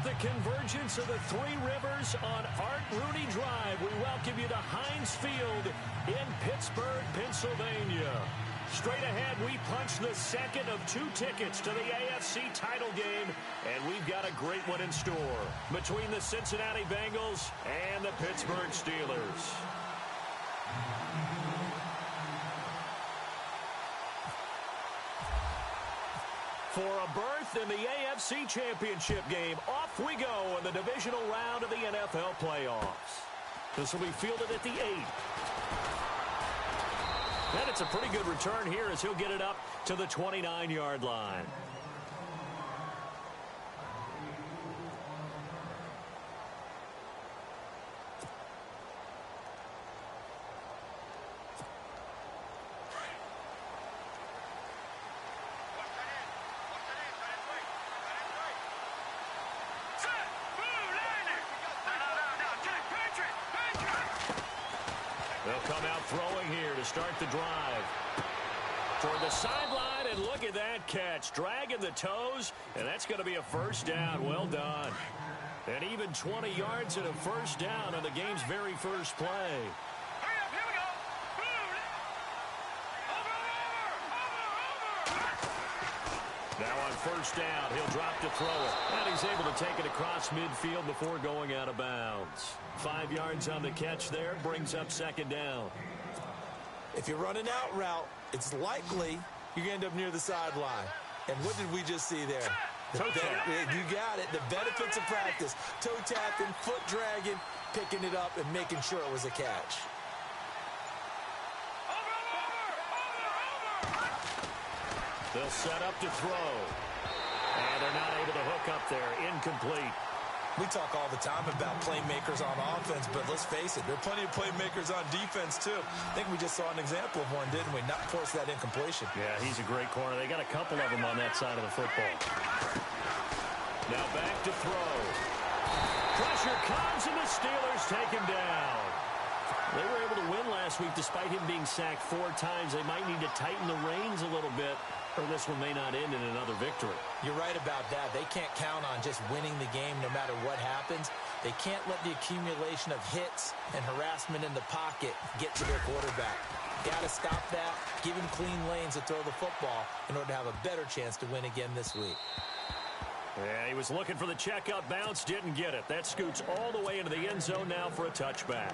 the convergence of the Three Rivers on Art Rooney Drive. We welcome you to Heinz Field in Pittsburgh, Pennsylvania. Straight ahead, we punch the second of 2 tickets to the AFC title game, and we've got a great one in store between the Cincinnati Bengals and the Pittsburgh Steelers. For a berth in the AFC Championship game, off we go in the divisional round of the NFL playoffs. This will be fielded at the 8. And it's a pretty good return here as he'll get it up to the 29-yard line. They'll come out throwing here to start the drive. Toward the sideline, and look at that catch. Dragging the toes, and that's going to be a first down. Well done. And even 20 yards and a first down on the game's very first play. Hurry up, here we go. Over. Now on first down, he'll drop to throw it. And he's able to take it across midfield before going out of bounds. 5 yards on the catch there, brings up second down. If you're running out route, it's likely you're going to end up near the sideline. And what did we just see there? You got it. The benefits of practice. Toe tapping, foot dragging, picking it up, and making sure it was a catch. They'll set up to throw. And they're not able to hook up there. Incomplete. We talk all the time about playmakers on offense, but let's face it, there are plenty of playmakers on defense, too. I think we just saw an example of one, didn't we? Not force that incompletion. Yeah, he's a great corner. They got a couple of them on that side of the football. Now back to throw. Pressure comes, and the Steelers take him down. They were able to win last week despite him being sacked 4 times. They might need to tighten the reins a little bit, or this one may not end in another victory. You're right about that. They can't count on just winning the game no matter what happens. They can't let the accumulation of hits and harassment in the pocket get to their quarterback. Got to stop that, give him clean lanes to throw the football in order to have a better chance to win again this week. Yeah, he was looking for the check-up bounce, didn't get it. That scoots all the way into the end zone now for a touchback.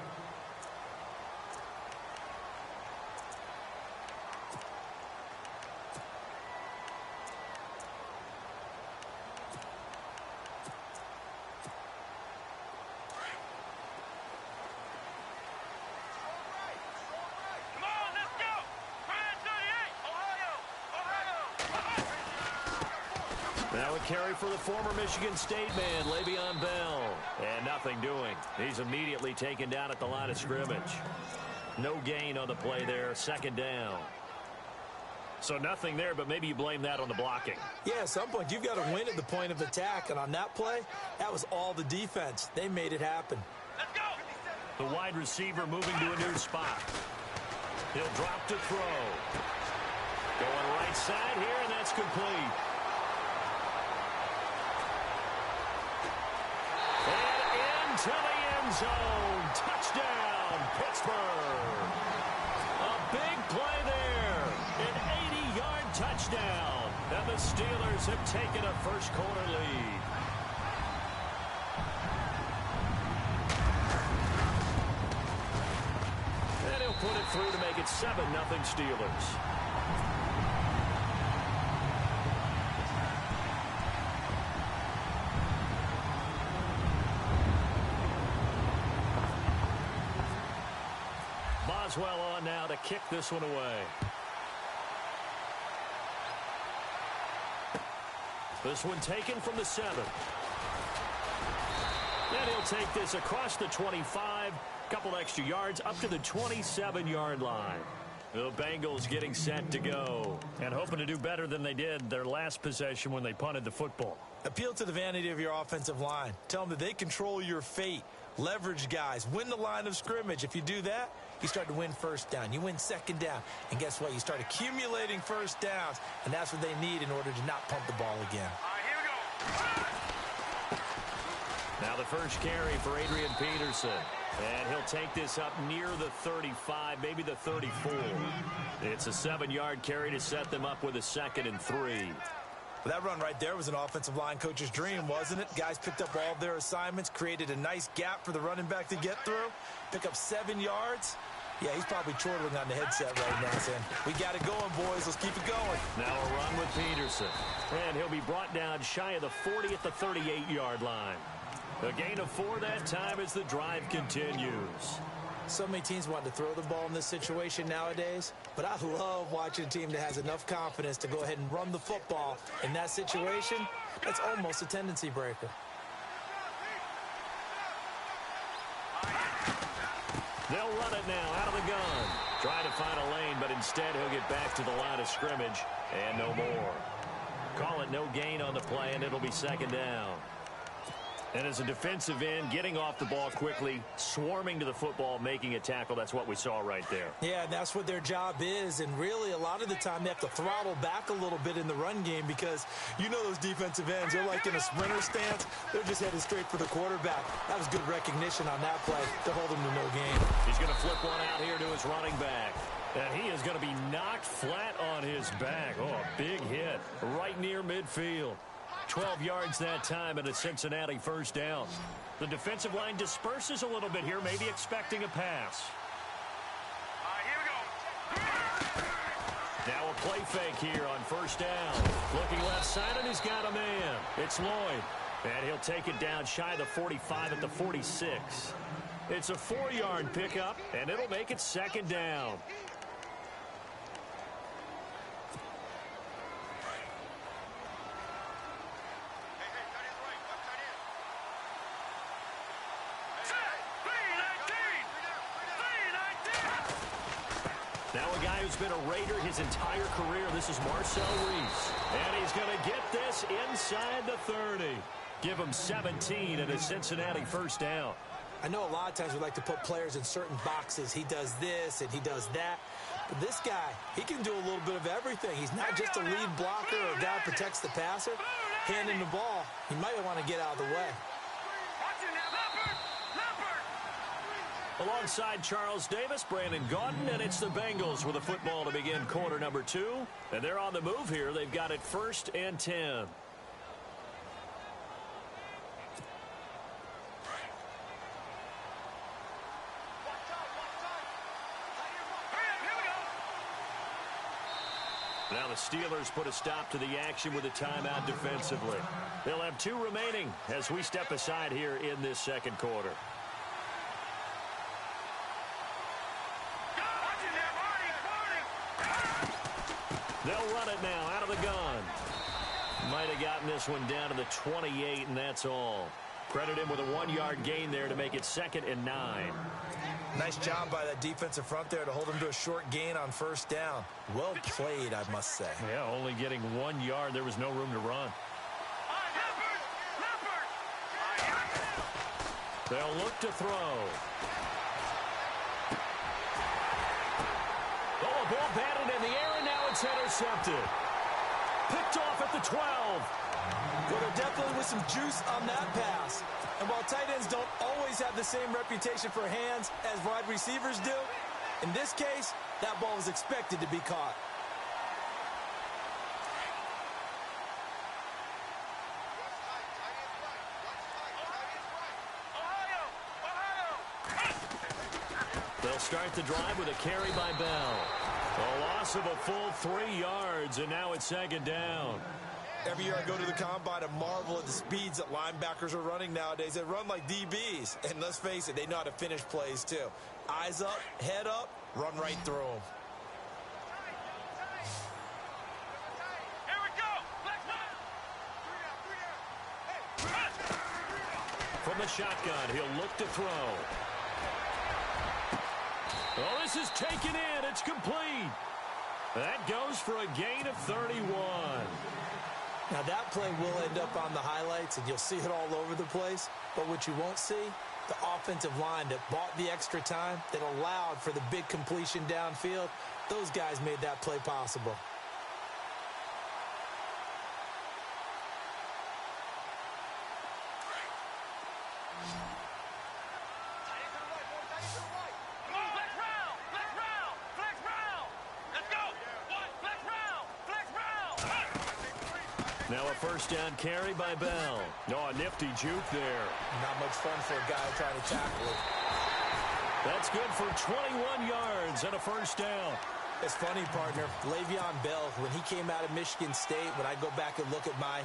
Now a carry for the former Michigan State man, Le'Veon Bell. And nothing doing. He's immediately taken down at the line of scrimmage. No gain on the play there, second down. So nothing there, but maybe you blame that on the blocking. Yeah, at some point, you've got to win at the point of attack. And on that play, that was all the defense. They made it happen. Let's go. The wide receiver moving to a new spot. He'll drop to throw. Going right side here, and that's complete. To the end zone. Touchdown, Pittsburgh. A big play there. An 80-yard touchdown. And the Steelers have taken a first quarter lead. And he'll put it through to make it 7-0 Steelers. Boswell on now to kick this one away. This one taken from the 7. And he'll take this across the 25. Couple extra yards up to the 27-yard line. The Bengals getting set to go and hoping to do better than they did their last possession when they punted the football. Appeal to the vanity of your offensive line. Tell them that they control your fate. Leverage guys. Win the line of scrimmage. If you do that, you start to win first down. You win second down. And guess what? You start accumulating first downs. And that's what they need in order to not punt the ball again. All right, here we go. Now the first carry for Adrian Peterson. And he'll take this up near the 35, maybe the 34. It's a 7-yard carry to set them up with a 2nd and 3. Well, that run right there was an offensive line coach's dream, wasn't it? Guys picked up all of their assignments, created a nice gap for the running back to get through, pick up 7 yards. Yeah, he's probably chortling on the headset right now saying, we got it going, boys. Let's keep it going. Now a run with Peterson. And he'll be brought down shy of the 40 at the 38-yard line. A gain of 4 that time as the drive continues. So many teams want to throw the ball in this situation nowadays, but I love watching a team that has enough confidence to go ahead and run the football in that situation. That's almost a tendency breaker. They'll run it now out of the gun. Trying to find a lane, but instead he'll get back to the line of scrimmage and no more. Call it no gain on the play, and it'll be 2nd down. And as a defensive end, getting off the ball quickly, swarming to the football, making a tackle, that's what we saw right there. Yeah, that's what their job is, and really a lot of the time they have to throttle back a little bit in the run game because you know those defensive ends, they're like in a sprinter stance. They're just headed straight for the quarterback. That was good recognition on that play to hold him to no gain. He's going to flip one out here to his running back. And he is going to be knocked flat on his back. Oh, a big hit right near midfield. 12 yards that time and a Cincinnati first down. The defensive line disperses a little bit here, maybe expecting a pass. Here we go. Now a play fake here on first down. Looking left side, and he's got a man. It's Lloyd. And he'll take it down shy of the 45 at the 46. It's a 4-yard pickup, and it'll make it 2nd down. Now a guy who's been a Raider his entire career. This is Marcel Reese. And he's going to get this inside the 30. Give him 17 and a Cincinnati first down. I know a lot of times we like to put players in certain boxes. He does this and he does that. But this guy, he can do a little bit of everything. He's not just a lead blocker or a guy who protects the passer. Hand him the ball. He might want to get out of the way. Alongside Charles Davis, Brandon Gaudin, and it's the Bengals with a football to begin quarter number 2. And they're on the move here. They've got it 1st and 10. Now the Steelers put a stop to the action with a timeout defensively. They'll have 2 remaining as we step aside here in this second quarter. They'll run it now out of the gun. Might have gotten this one down to the 28, and that's all. Credit him with a 1-yard gain there to make it 2nd and 9. Nice job by that defensive front there to hold him to a short gain on first down. Well played, I must say. Yeah, only getting 1 yard. There was no room to run. They'll look to throw. Oh, a ball batted in the air, and now it's intercepted. Picked off at the 12. Well, there definitely was some juice on that pass. And while tight ends don't always have the same reputation for hands as wide receivers do, in this case, that ball was expected to be caught. They'll start the drive with a carry by Bell. A loss of a full 3 yards, and now it's 2nd down. Every year I go to the combine and marvel at the speeds that linebackers are running nowadays. They run like DBs. And let's face it, they know how to finish plays too. Eyes up, head up, run right through them. Here we go. From the shotgun, he'll look to throw. Oh, this is taken in. It's complete. That goes for a gain of 31. Now, that play will end up on the highlights, and you'll see it all over the place. But what you won't see, the offensive line that bought the extra time, that allowed for the big completion downfield, those guys made that play possible. Now a first down carry by Bell. Oh, a nifty juke there. Not much fun for a guy trying to tackle it. That's good for 21 yards and a first down. It's funny, partner. Le'Veon Bell, when he came out of Michigan State, when I go back and look at my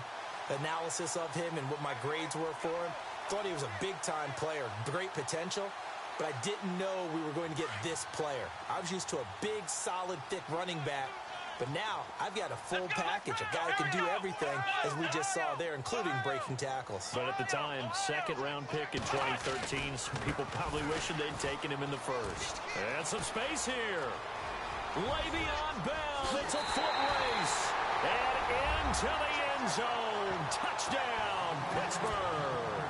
analysis of him and what my grades were for him, thought he was a big-time player, great potential, but I didn't know we were going to get this player. I was used to a big, solid, thick running back, but now I've got a full package, a guy who can do everything, as we just saw there, including breaking tackles. But at the time, second-round pick in 2013, some people probably wishing they'd taken him in the first. And some space here. Le'Veon Bell, it's a foot race, and into the end zone. Touchdown, Pittsburgh.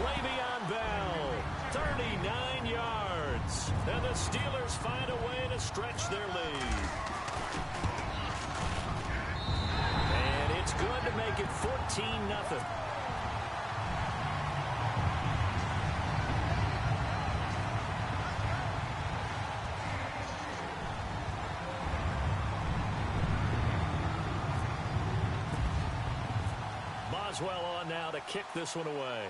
Le'Veon Bell, 39 yards, and the Steelers find a way to stretch their lead. And it's good to make it 14-0. Boswell on now to kick this one away.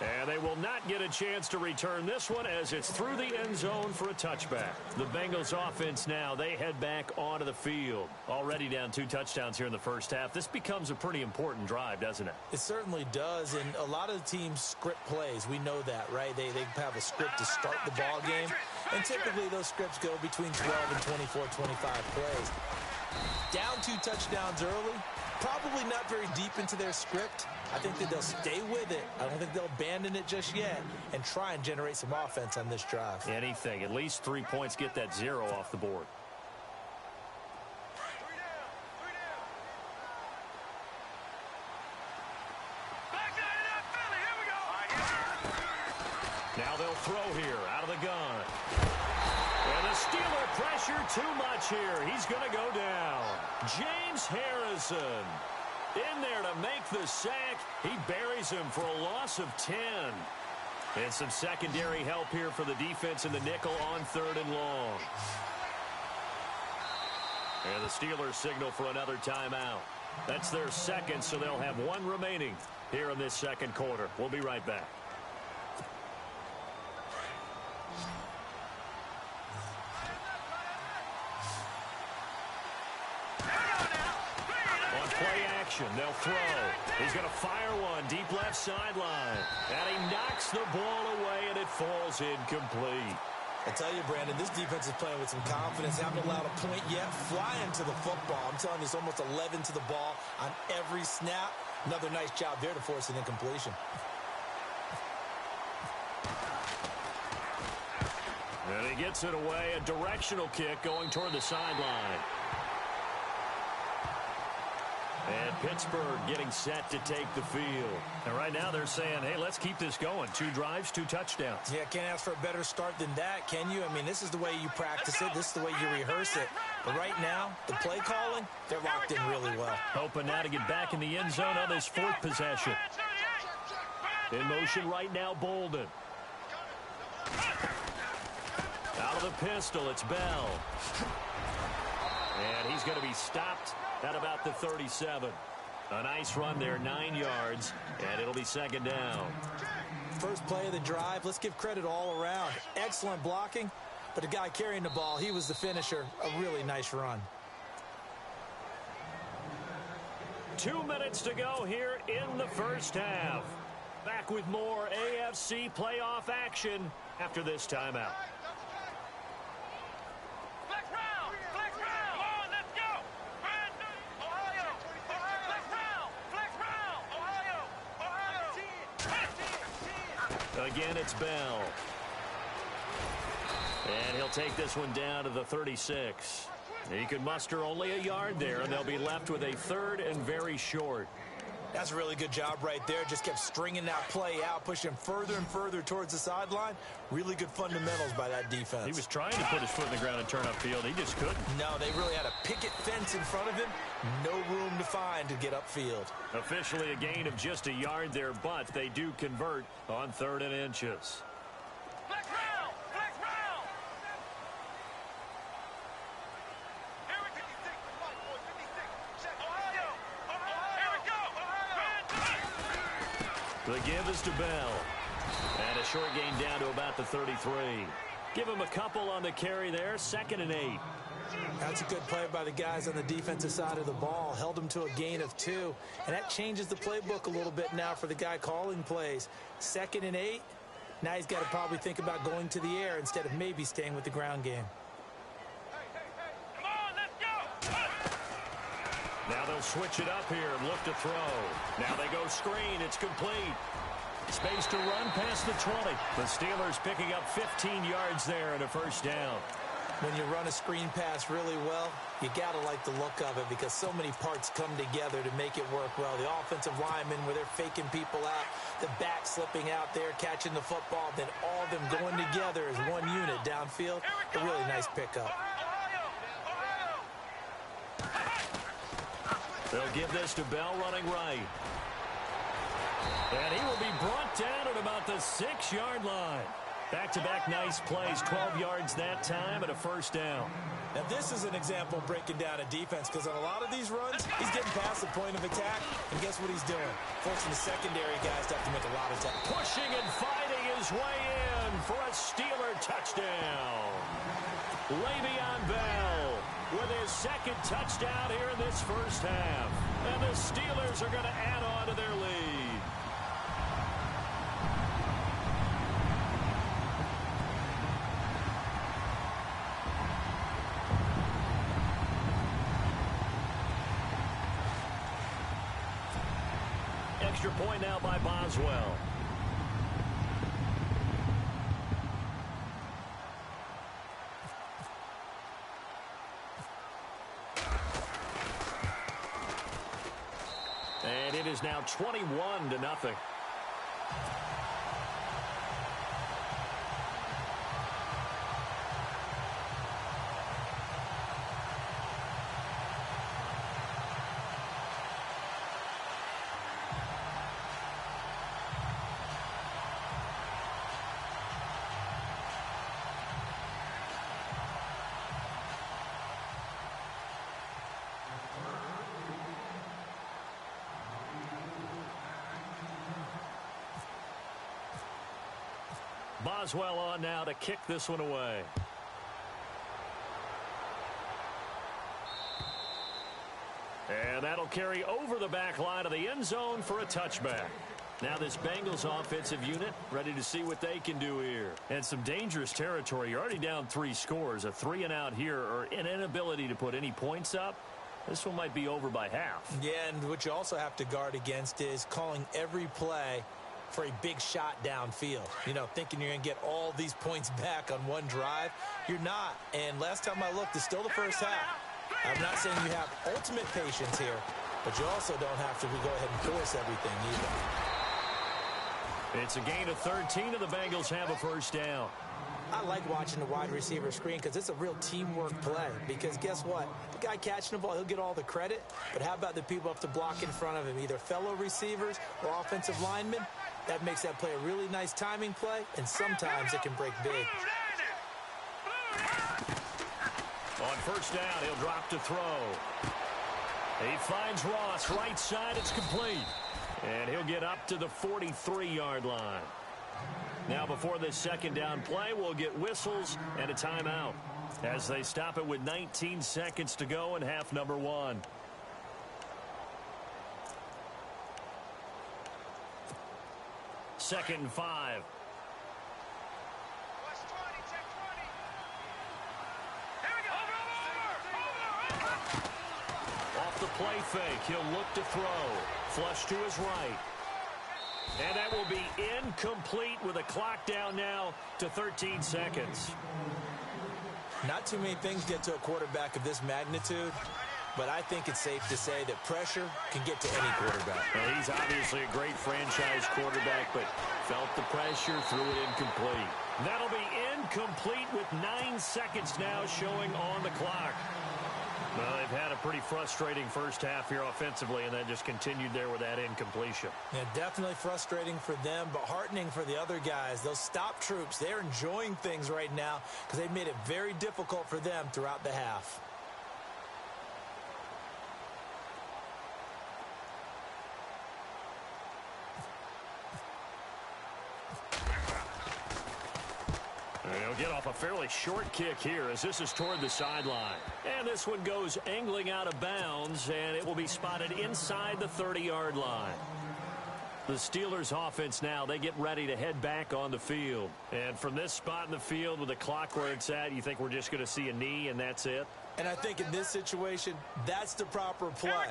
And they will not get a chance to return this one as it's through the end zone for a touchback. The Bengals offense now, they head back onto the field. Already down 2 touchdowns here in the first half. This becomes a pretty important drive, doesn't it? It certainly does, and a lot of the teams script plays. We know that, right? They have a script to start the ball game, and typically those scripts go between 12 and 24, 25 plays. Down 2 touchdowns early, probably not very deep into their script. I think that they'll stay with it. I don't think they'll abandon it just yet and try and generate some offense on this drive. Anything. At least 3 points, get that 0 off the board. Now they'll throw here out of the gun. And the Steeler pressure too much here. He's going to go down. James Harrison in there to make the sack. He buries him for a loss of 10. And some secondary help here for the defense in the nickel on 3rd and long. And the Steelers signal for another timeout. That's their second, so they'll have 1 remaining here in this second quarter. We'll be right back. They'll throw. He's going to fire one deep left sideline. And he knocks the ball away, and it falls incomplete. I tell you, Brandon, this defense is playing with some confidence. Haven't allowed a point yet. Flying to the football. I'm telling you, it's almost 11 to the ball on every snap. Another nice job there to force an incompletion. And he gets it away. A directional kick going toward the sideline. And Pittsburgh getting set to take the field. And right now they're saying, hey, let's keep this going. 2 drives, 2 touchdowns. Yeah, can't ask for a better start than that, can you? I mean, this is the way you practice it. This is the way you rehearse it. But right now, the play calling, they're locked in really well. Hoping now to get back in the end zone on this 4th possession. In motion right now, Bolden. Out of the pistol, it's Bell. And he's going to be stopped at about the 37. A nice run there, 9 yards, and it'll be 2nd down. First play of the drive. Let's give credit all around. Excellent blocking, but the guy carrying the ball, he was the finisher. A really nice run. 2 minutes to go here in the first half. Back with more AFC playoff action after this timeout. Again, it's Bell. And he'll take this one down to the 36. He could muster only a yard there, and they'll be left with a 3rd and very short. That's a really good job right there. Just kept stringing that play out, pushing him further and further towards the sideline. Really good fundamentals by that defense. He was trying to put his foot in the ground and turn upfield. He just couldn't. No, they really had a picket fence in front of him. No room to find to get upfield. Officially a gain of just a yard there, but they do convert on 3rd and inches. The give is to Bell. And a short gain down to about the 33. Give him a couple on the carry there. 2nd and 8. That's a good play by the guys on the defensive side of the ball. Held him to a gain of 2. And that changes the playbook a little bit now for the guy calling plays. 2nd and 8. Now he's got to probably think about going to the air instead of maybe staying with the ground game. Come on, let's go. Now they'll switch it up here and look to throw. Now they go screen. It's complete. Space to run past the 20. The Steelers picking up 15 yards there and a first down. When you run a screen pass really well, you got to like the look of it because so many parts come together to make it work well. The offensive linemen where they're faking people out, the back slipping out there, catching the football, then all of them going together as one unit downfield. A really nice pickup. They'll give this to Bell running right. And he will be brought down at about the 6-yard line. Back-to-back nice plays, 12 yards that time and a first down. Now this is an example of breaking down a defense because on a lot of these runs, he's getting past the point of attack, and guess what he's doing? Forcing the secondary guys to have to make a lot of tackles. Pushing and fighting his way in for a Steeler touchdown. Le'Veon Bell with his 2nd touchdown here in this first half. And the Steelers are going to add on to their lead. Extra point now by Boswell. And it is now 21-0. Boswell on now to kick this one away. And that'll carry over the back line of the end zone for a touchback. Now this Bengals offensive unit ready to see what they can do here. And some dangerous territory. You're already down 3 scores. A 3-and-out here or an inability to put any points up. This one might be over by half. Yeah, and what you also have to guard against is calling every play for a big shot downfield. You know, thinking you're going to get all these points back on one drive. You're not. And last time I looked, it's still the first half. I'm not saying you have ultimate patience here, but you also don't have to go ahead and force everything either. It's a gain of 13, and the Bengals have a first down. I like watching the wide receiver screen because it's a real teamwork play. Because guess what? The guy catching the ball, he'll get all the credit. But how about the people up to block in front of him, either fellow receivers or offensive linemen? That makes that play a really nice timing play, and sometimes it can break big. On first down, he'll drop to throw. He finds Ross, right side, it's complete. And he'll get up to the 43-yard line. Now before this second down play, we'll get whistles and a timeout as they stop it with 19 seconds to go in half number 1. Second and 5. Off the play fake, he'll look to throw. Flush to his right. And that will be incomplete with a clock down now to 13 seconds. Not too many things get to a quarterback of this magnitude, but I think it's safe to say that pressure can get to any quarterback. Well, he's obviously a great franchise quarterback, but felt the pressure, threw it incomplete. That'll be incomplete with 9 seconds now showing on the clock. Well, they've had a pretty frustrating first half here offensively, and then just continued there with that incompletion. Yeah, definitely frustrating for them, but heartening for the other guys. Those stop troops, they're enjoying things right now because they've made it very difficult for them throughout the half. And he'll get off a fairly short kick here as this is toward the sideline. And this one goes angling out of bounds, and it will be spotted inside the 30-yard line. The Steelers offense now, they get ready to head back on the field. And from this spot in the field with the clock where it's at, you think we're just going to see a knee and that's it? And I think in this situation, that's the proper play.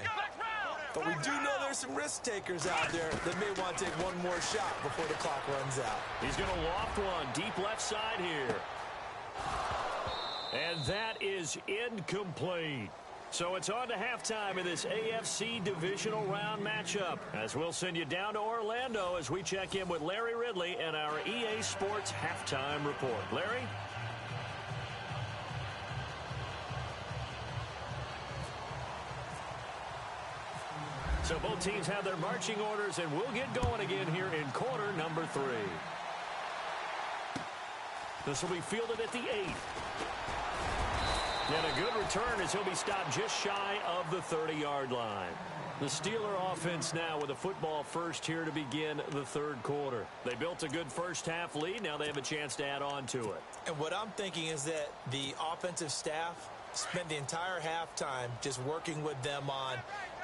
But we do know there's some risk takers out there that may want to take one more shot before the clock runs out. He's going to loft one deep left side here. And that is incomplete. So it's on to halftime in this AFC divisional round matchup. As we'll send you down to Orlando as we check in with Larry Ridley and our EA Sports halftime report. Larry? So both teams have their marching orders, and we'll get going again here in quarter number 3. This will be fielded at the 8. And a good return as he'll be stopped just shy of the 30-yard line. The Steeler offense now with a football first here to begin the third quarter. They built a good first half lead. Now they have a chance to add on to it. And what I'm thinking is that the offensive staff spent the entire halftime just working with them on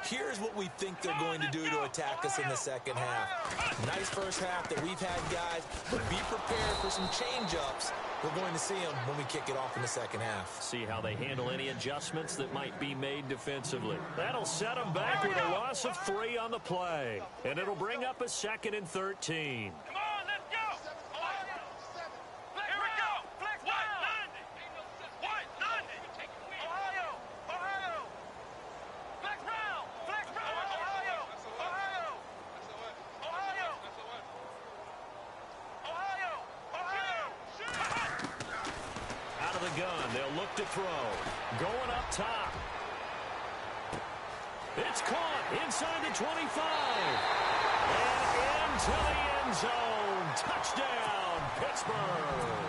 here's what we think they're going to do to attack us in the second half. Nice first half that we've had, guys, but be prepared for some change-ups. We're going to see them when we kick it off in the second half. See how they handle any adjustments that might be made defensively. That'll set them back with a loss of 3 on the play. And it'll bring up a 2nd and 13. Come on, let's go. Here we go. Flex white, 90. White, 90. Ohio. Ohio. Flex round. Flex round. Ohio. Ohio. Ohio. Ohio. Ohio. Out of the gun, they'll look to throw. Going up top. It's caught inside the 25. And into the end zone. Touchdown, Pittsburgh.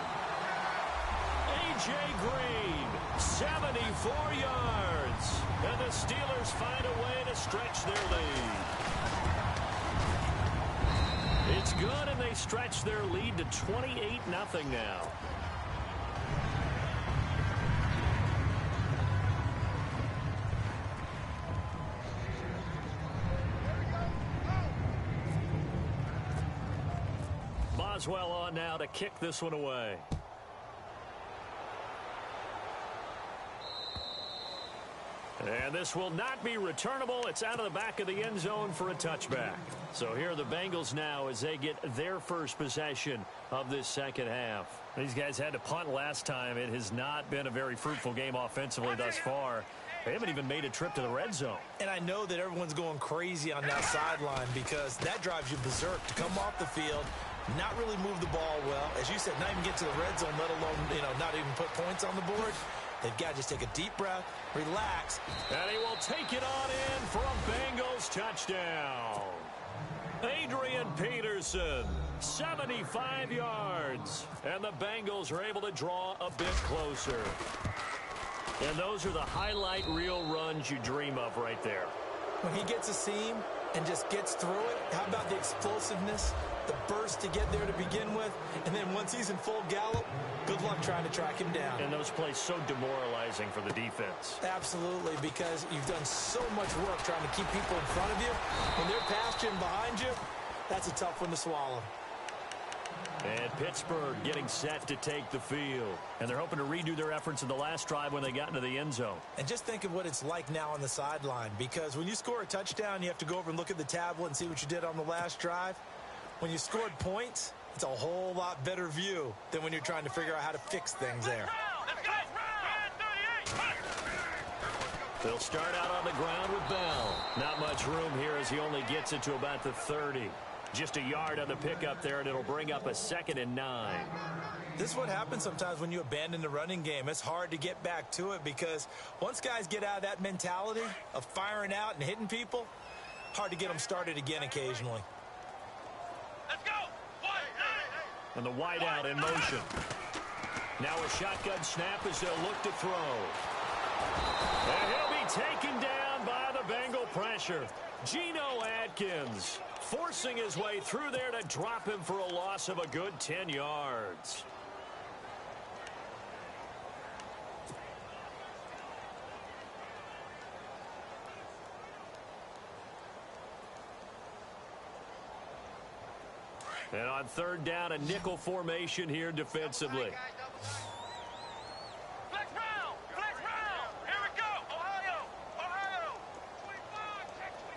A.J. Green, 74 yards. And the Steelers find a way to stretch their lead. It's good, and they stretch their lead to 28-0 now. Boswell on now to kick this one away. And this will not be returnable. It's out of the back of the end zone for a touchback. So here are the Bengals now as they get their first possession of this second half. These guys had to punt last time. It has not been a very fruitful game offensively thus far. They haven't even made a trip to the red zone. And I know that everyone's going crazy on that sideline because that drives you berserk to come off the field, not really move the ball well. As you said, not even get to the red zone, let alone, not even put points on the board. They've got to just take a deep breath, relax. And he will take it on in for a Bengals touchdown. Adrian Peterson, 75 yards. And the Bengals are able to draw a bit closer. And those are the highlight reel runs you dream of right there. When he gets a seam and just gets through it, how about the explosiveness, the burst to get there to begin with, and then once he's in full gallop, good luck trying to track him down. And those plays so demoralizing for the defense. Absolutely, because you've done so much work trying to keep people in front of you. When they're past you and behind you, that's a tough one to swallow. And Pittsburgh getting set to take the field. And they're hoping to redo their efforts in the last drive when they got into the end zone. And just think of what it's like now on the sideline. Because when you score a touchdown, you have to go over and look at the tablet and see what you did on the last drive. When you scored points, it's a whole lot better view than when you're trying to figure out how to fix things there. They'll start out on the ground with Bell. Not much room here as he only gets it to about the 30. Just a yard on the pickup there, and it'll bring up a 2nd and 9. This is what happens sometimes when you abandon the running game. It's hard to get back to it because once guys get out of that mentality of firing out and hitting people, hard to get them started again occasionally. Let's go. And the wide out in motion. Now a shotgun snap as they'll look to throw. And he'll be taken down by the Bengal pressure. Geno Atkins forcing his way through there to drop him for a loss of a good 10 yards. And on third down, a nickel formation here defensively. Flex round! Flex round! Here we go! Ohio! Ohio!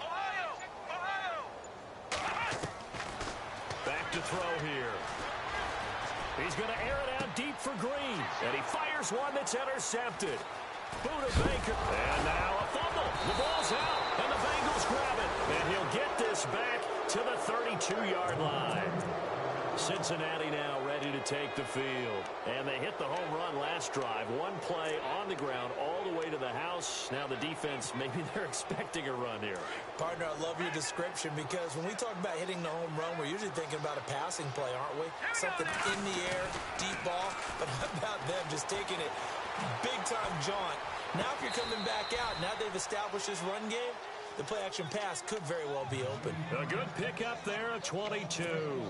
Ohio! Ohio! Back to throw here. He's going to air it out deep for Green. And he fires one that's intercepted. Buda Baker. And now a fumble. The ball's out. And the Bengals grab it. And he'll get this back to the 32-yard line. Cincinnati now ready to take the field. And they hit the home run last drive. One play on the ground all the way to the house. Now the defense, maybe they're expecting a run here. Partner, I love your description because when we talk about hitting the home run, we're usually thinking about a passing play, aren't we? Something in the air, deep ball. But how about them just taking it big-time jaunt? Now if you're coming back out, now they've established this run game, the play-action pass could very well be open. A good pickup there of 22.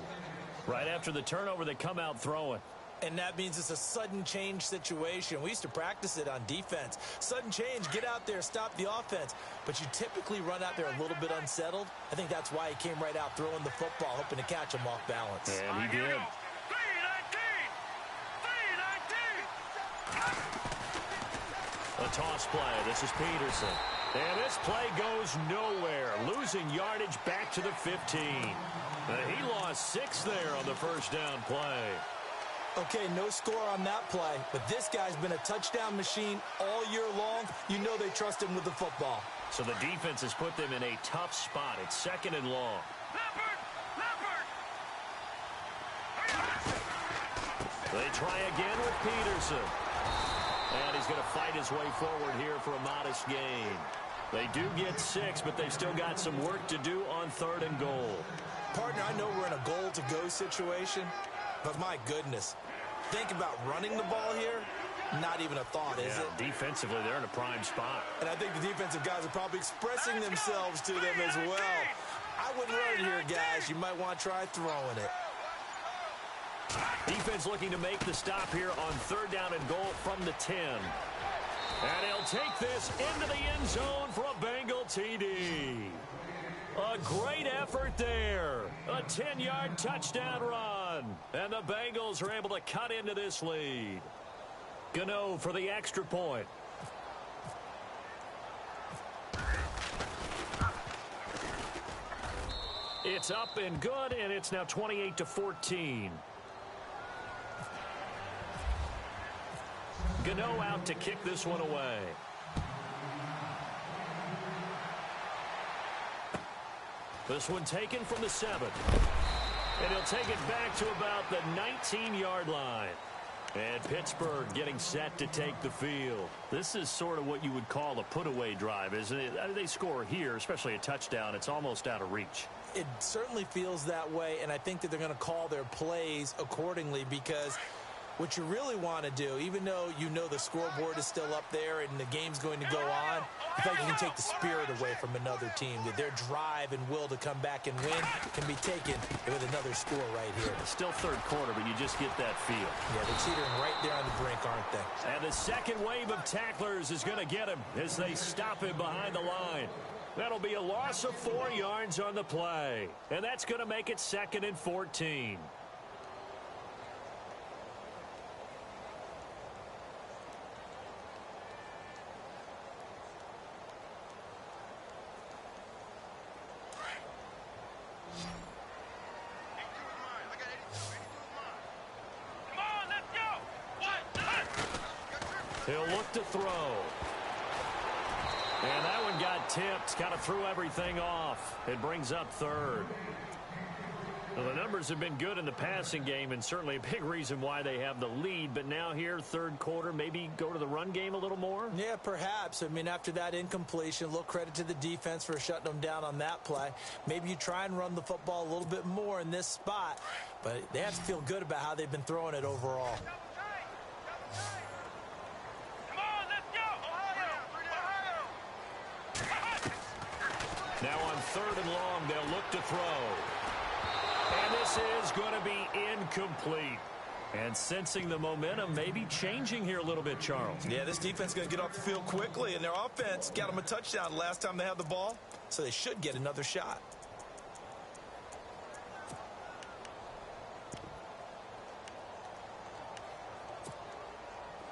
Right after the turnover, they come out throwing. And that means it's a sudden change situation. We used to practice it on defense. Sudden change, get out there, stop the offense. But you typically run out there a little bit unsettled. I think that's why he came right out throwing the football, hoping to catch him off balance. And he did. A toss play. This is Peterson. And this play goes nowhere. Losing yardage back to the 15. He lost 6 there on the first down play. Okay, no score on that play, but this guy's been a touchdown machine all year long. You know they trust him with the football. So the defense has put them in a tough spot. It's second and long. They try again with Peterson. And he's going to fight his way forward here for a modest gain. They do get 6, but they've still got some work to do on third and goal. Partner, I know we're in a goal-to-go situation, but my goodness, think about running the ball here. Not even a thought, is it? Defensively, they're in a prime spot. And I think the defensive guys are probably expressing themselves to them as well. I wouldn't run it here, guys. You might want to try throwing it. Defense looking to make the stop here on third down and goal from the 10. And he'll take this into the end zone for a Bengal TD. A great effort there. A 10-yard touchdown run. And the Bengals are able to cut into this lead. Gano for the extra point. It's up and good, and it's now 28-14. Gano out to kick this one away. This one taken from the 7. And he'll take it back to about the 19-yard line. And Pittsburgh getting set to take the field. This is sort of what you would call a put-away drive, isn't it? I mean, they score here, especially a touchdown. It's almost out of reach. It certainly feels that way, and I think that they're going to call their plays accordingly because what you really want to do, even though you know the scoreboard is still up there and the game's going to go on, I think you can take the spirit away from another team. That their drive and will to come back and win can be taken with another score right here. It's still third quarter, but you just get that feel. Yeah, they're teetering right there on the brink, aren't they? And the second wave of tacklers is going to get him as they stop him behind the line. That'll be a loss of 4 yards on the play. And that's going to make it 2nd and 14. He'll look to throw. And that one got tipped. Kind of threw everything off. It brings up third. Well, the numbers have been good in the passing game and certainly a big reason why they have the lead. But now here, third quarter, maybe go to the run game a little more? Yeah, perhaps. I mean, after that incompletion, a little credit to the defense for shutting them down on that play. Maybe you try and run the football a little bit more in this spot. But they have to feel good about how they've been throwing it overall. Now on third and long, they'll look to throw. And this is going to be incomplete. And sensing the momentum maybe changing here a little bit, Charles. Yeah, this defense is going to get off the field quickly, and their offense got them a touchdown last time they had the ball, so they should get another shot.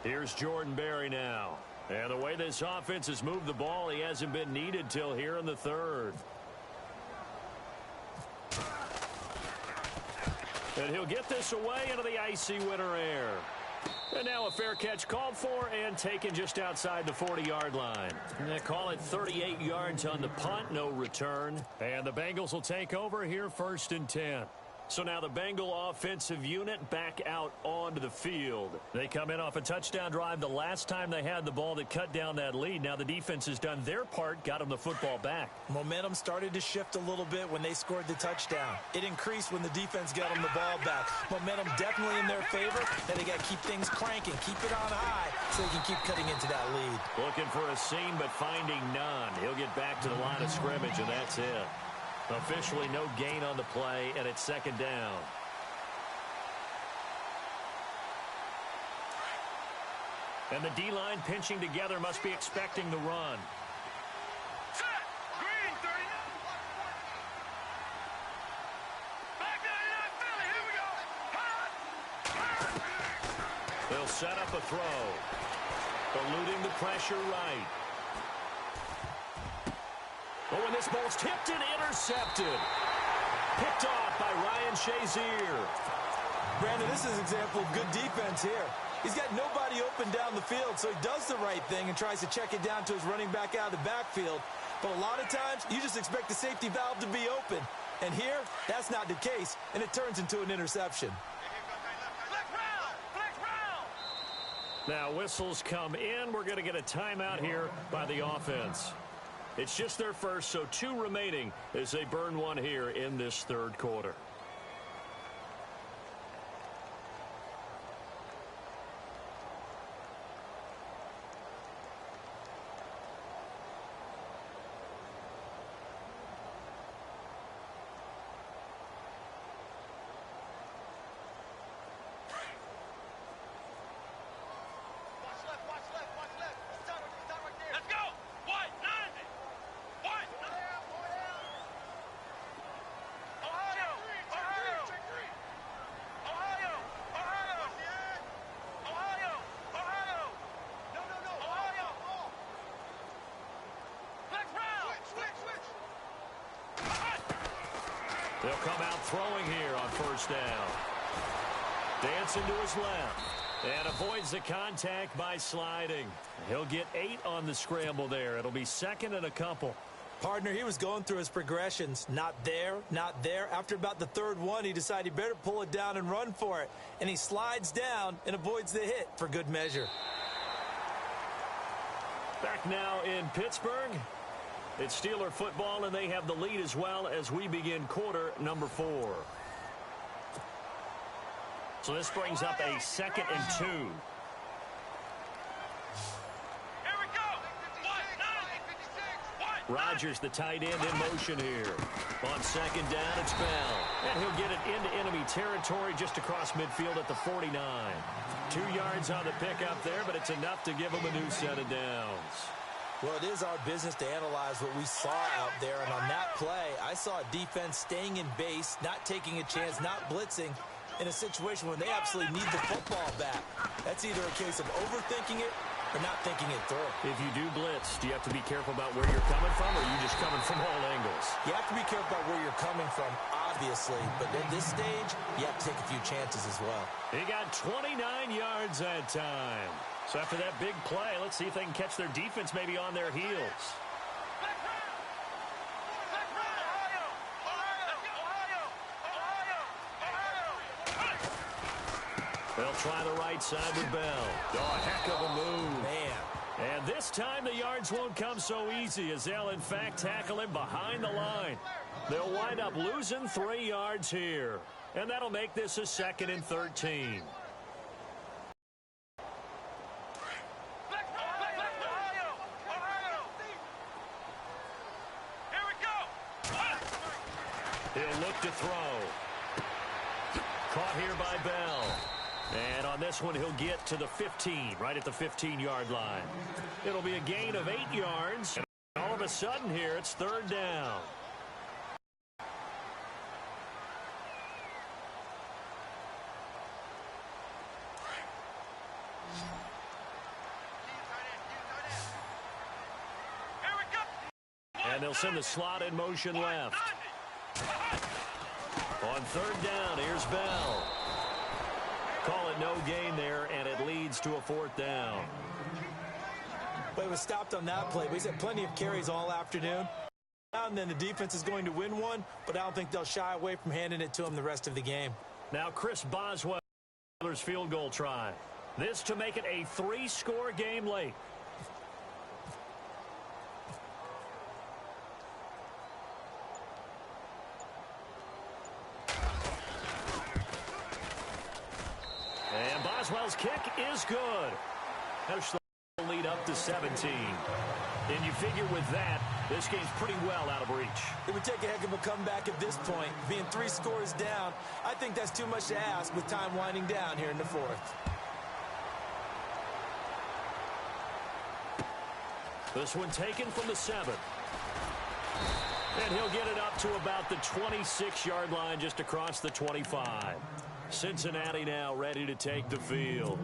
Here's Jordan Berry now. And the way this offense has moved the ball, he hasn't been needed till here in the third. And he'll get this away into the icy winter air. And now a fair catch called for and taken just outside the 40-yard line. And they call it 38 yards on the punt, no return. And the Bengals will take over here 1st and 10. So now the Bengal offensive unit back out onto the field. They come in off a touchdown drive the last time they had the ball that cut down that lead. Now the defense has done their part, got them the football back. Momentum started to shift a little bit when they scored the touchdown. It increased when the defense got them the ball back. Momentum definitely in their favor. Then they got to keep things cranking, keep it on high so they can keep cutting into that lead. Looking for a seam but finding none. He'll get back to the line of scrimmage and that's it. Officially no gain on the play, and it's 2nd down. And the D-line pinching together must be expecting the run. Set. Green, 30. Back 99, Philly. Here we go. Hot. They'll set up a throw. Eluding the pressure right. Oh, and this ball's tipped and intercepted. Picked off by Ryan Shazier. Brandon, this is an example of good defense here. He's got nobody open down the field, so he does the right thing and tries to check it down to his running back out of the backfield. But a lot of times, you just expect the safety valve to be open. And here, that's not the case, and it turns into an interception. Now, whistles come in. We're going to get a timeout here by the offense. It's just their first, so 2 remaining as they burn one here in this 3rd quarter. They'll come out throwing here on 1st down. Dancing to his left. And avoids the contact by sliding. He'll get 8 on the scramble there. It'll be 2nd and a couple. Partner, he was going through his progressions. Not there, not there. After about the 3rd one, he decided he better pull it down and run for it. And he slides down and avoids the hit for good measure. Back now in Pittsburgh. It's Steeler football, and they have the lead as well as we begin quarter number 4. So this brings up a 2nd and 2. Here we go. Rodgers, the tight end, in motion here. On 2nd down, it's Bell. And he'll get it into enemy territory just across midfield at the 49. 2 yards on the pickup there, but it's enough to give him a new set of downs. Well, it is our business to analyze what we saw out there, and on that play, I saw a defense staying in base, not taking a chance, not blitzing, in a situation where they absolutely need the football back. That's either a case of overthinking it or not thinking it through. If you do blitz, do you have to be careful about where you're coming from, or are you just coming from all angles? You have to be careful about where you're coming from, obviously, but at this stage, you have to take a few chances as well. He got 29 yards that time. So after that big play, let's see if they can catch their defense maybe on their heels. They'll try the right side with Bell. Oh, a heck of a move. Man. And this time the yards won't come so easy as they'll, in fact, tackle him behind the line. They'll wind up losing 3 yards here. And that'll make this a 2nd and 13. He'll look to throw. Caught here by Bell. And on this one, he'll get to the 15, right at the 15-yard line. It'll be a gain of 8 yards. And all of a sudden here, it's 3rd down. And they'll send the slot in motion left. On third down, here's Bell. Call it no gain there, and it leads to a fourth down. But it was stopped on that play. He's had plenty of carries all afternoon. And then the defense is going to win one, but I don't think they'll shy away from handing it to him the rest of the game. Now Chris Boswell's field goal try. This to make it a 3-score game late. And Boswell's kick is good. Push the lead up to 17. And you figure with that, this game's pretty well out of reach. It would take a heck of a comeback at this point. Being 3 scores down, I think that's too much to ask with time winding down here in the fourth. This one taken from the 7. And he'll get it up to about the 26-yard line just across the 25. Cincinnati now ready to take the field.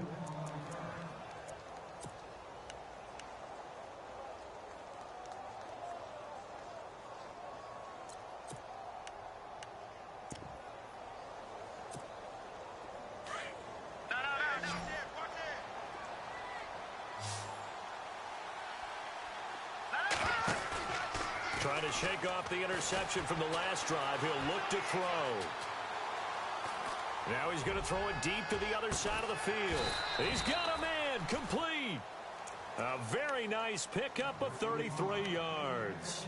Trying to shake off the interception from the last drive. He'll look to throw. Now he's going to throw it deep to the other side of the field. He's got a man. Complete. A very nice pickup of 33 yards.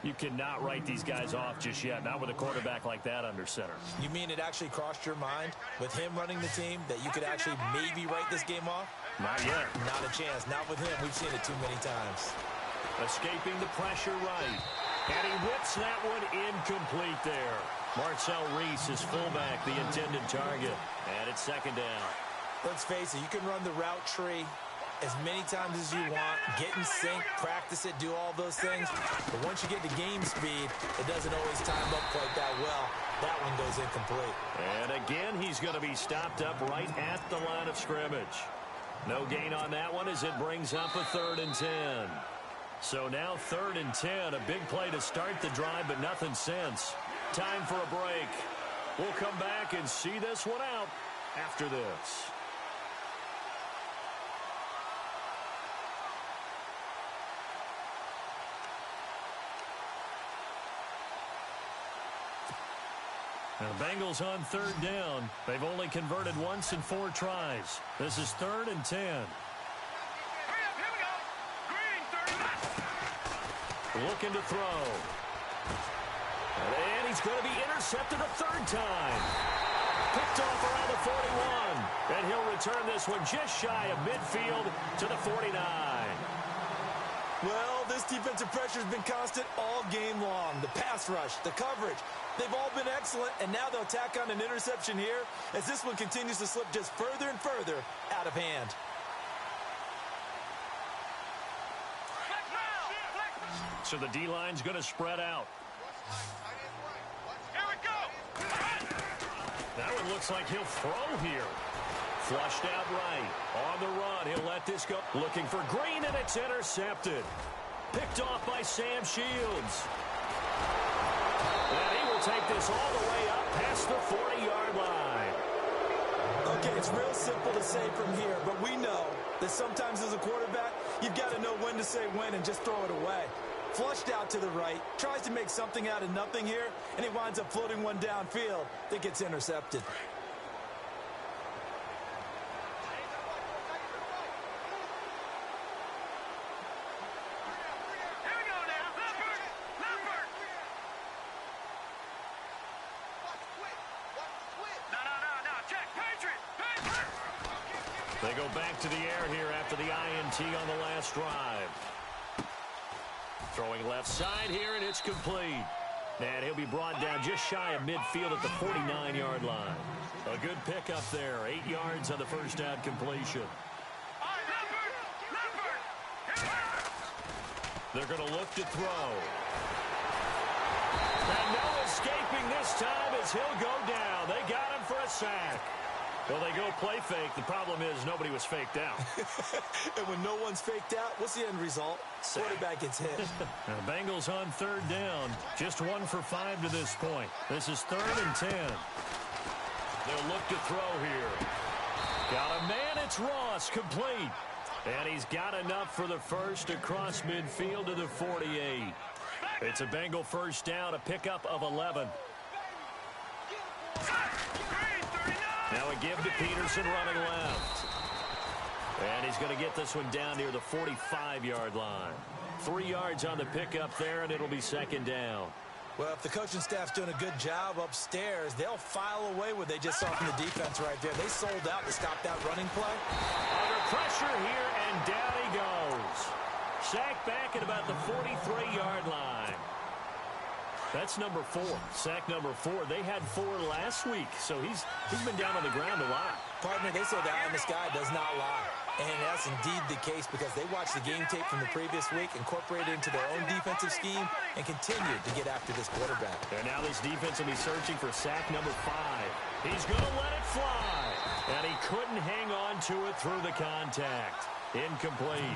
You cannot write these guys off just yet, not with a quarterback like that under center. You mean it actually crossed your mind with him running the team that you could actually maybe write this game off? Not yet. Not a chance. Not with him. We've seen it too many times. Escaping the pressure right. And he whips that one incomplete there. Marcel Reese is fullback, the intended target. And it's second down. Let's face it, you can run the route tree as many times as you want, get in sync, practice it, do all those things. But once you get to game speed, it doesn't always time up quite that well. That one goes incomplete. And again, he's going to be stopped up right at the line of scrimmage. No gain on that one as it brings up a 3rd and 10. So now 3rd and 10, a big play to start the drive, but nothing since. Time for a break. We'll come back and see this one out after this. Now the Bengals on 3rd down. They've only converted once in 4 tries. This is 3rd and 10. Looking to throw. And he's going to be intercepted a 3rd time. Picked off around the 41. And he'll return this one just shy of midfield to the 49. Well, this defensive pressure has been constant all game long. The pass rush, the coverage, they've all been excellent. And now they'll tack on an interception here as this one continues to slip just further and further out of hand. So the D-line's going to spread out. Here we go. That one looks like he'll throw here. Flushed out right. On the run, he'll let this go. Looking for Green, and it's intercepted. Picked off by Sam Shields. And he will take this all the way up past the 40-yard line. Okay, it's real simple to say from here, but we know that sometimes as a quarterback, you've got to know when to say when and just throw it away. Flushed out to the right, tries to make something out of nothing here, and he winds up floating one downfield that gets intercepted. Here we go now. Leopard. Leopard. No. Check. Patriot. Patriot. They go back to the air here after the INT on the last drive. Throwing left side here, and it's complete. And he'll be brought down just shy of midfield at the 49-yard line. A good pickup there. 8 yards on the first down completion. They're going to look to throw. And no escaping this time as he'll go down. They got him for a sack. Well, they go play fake. The problem is nobody was faked out. And when no one's faked out, what's the end result? Quarterback gets hit. Now, Bengals on third down. Just 1 for 5 to this point. This is 3rd and 10. They'll look to throw here. Got a man. It's Ross, complete. And he's got enough for the first across midfield to the 48. It's a Bengal first down, a pickup of 11. Now a give to Peterson running left. And he's going to get this one down near the 45-yard line. 3 yards on the pickup there, and it'll be 2nd down. Well, if the coaching staff's doing a good job upstairs, they'll file away what they just saw from the defense right there. They sold out to stop that running play. Under pressure here, and down he goes. Sacked back at about the 43-yard line. That's number 4. Sack number 4. They had 4 last week, so he's been down on the ground a lot. Partner, they say the eye in the sky does not lie. And that's indeed the case because they watched the game tape from the previous week, incorporated it into their own defensive scheme, and continued to get after this quarterback. And now this defense will be searching for sack number 5. He's going to let it fly. And he couldn't hang on to it through the contact. Incomplete.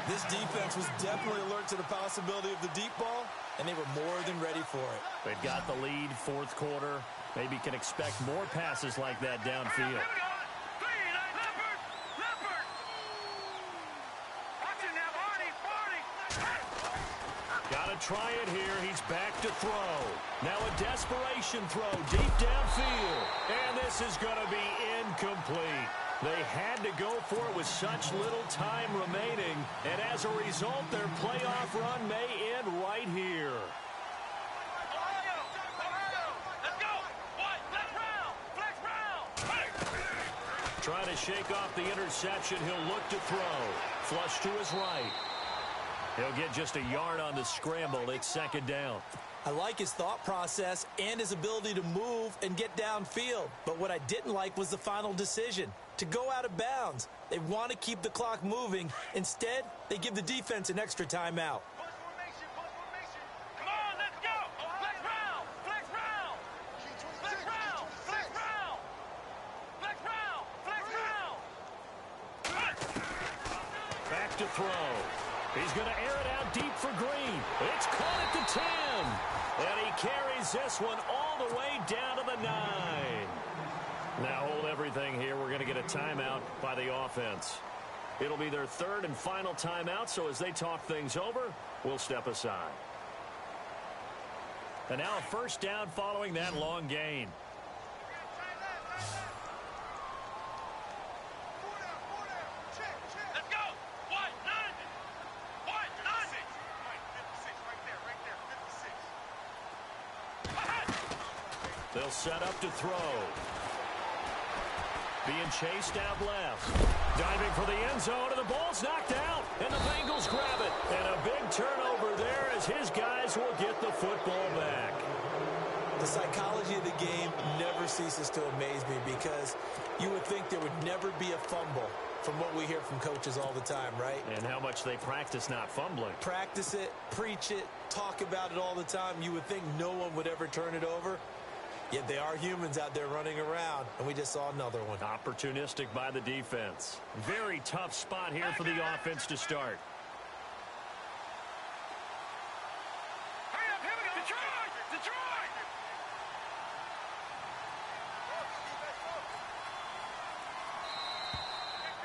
This defense was definitely alert to the possibility of the deep ball, and they were more than ready for it. They've got the lead, 4th quarter. Maybe can expect more passes like that downfield. Got to try it here. He's back to throw. Now a desperation throw deep downfield. And this is going to be incomplete. They had to go for it with such little time remaining. And as a result, their playoff run may end right here. Trying to shake off the interception. He'll look to throw. Flush to his right. He'll get just a yard on the scramble. It's 2nd down. I like his thought process and his ability to move and get downfield. But what I didn't like was the final decision, to go out of bounds. They want to keep the clock moving. Instead, they give the defense an extra timeout. Come on, let's go. Flex round. Flex round. Flex round. Flex round. Flex round. Flex round. Back to throw. He's going to air it out deep for Green. It's caught at the 10. And he carries this one all the way down to the 9. Now hold everything here. We're going to get a timeout by the offense. It'll be their 3rd and final timeout, so as they talk things over, we'll step aside. And now a first down following that long gain. Let's go. White, 90. White, 90. 56, right there, 56. They'll set up to throw. Being chased out left. Diving for the end zone, and the ball's knocked out. And the Bengals grab it. And a big turnover there as his guys will get the football back. The psychology of the game never ceases to amaze me because you would think there would never be a fumble from what we hear from coaches all the time, right? And how much they practice not fumbling. Practice it, preach it, talk about it all the time. You would think no one would ever turn it over. Yet they are humans out there running around, and we just saw another one. Opportunistic by the defense. Very tough spot here for the offense to start. Hurry up, here we go. Detroit! Detroit!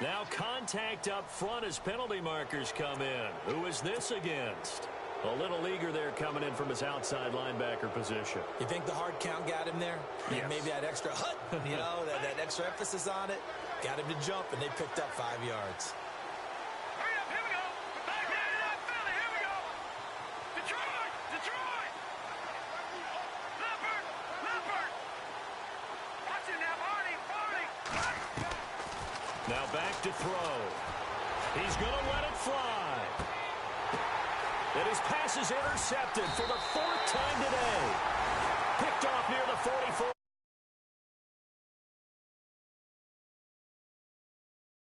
Now contact up front as penalty markers come in. Who is this against? A little eager there coming in from his outside linebacker position. You think the hard count got him there? Yes. Maybe that extra that extra emphasis on it got him to jump, and they picked up 5 yards. Hurry up, here we go. Back down to that Philly, here we go. Detroit! Detroit! Leopard! Leopard! Watch it now, Barney! Barney! Now back to throw. He's going to let it fly. And his pass is intercepted for the 4th time today.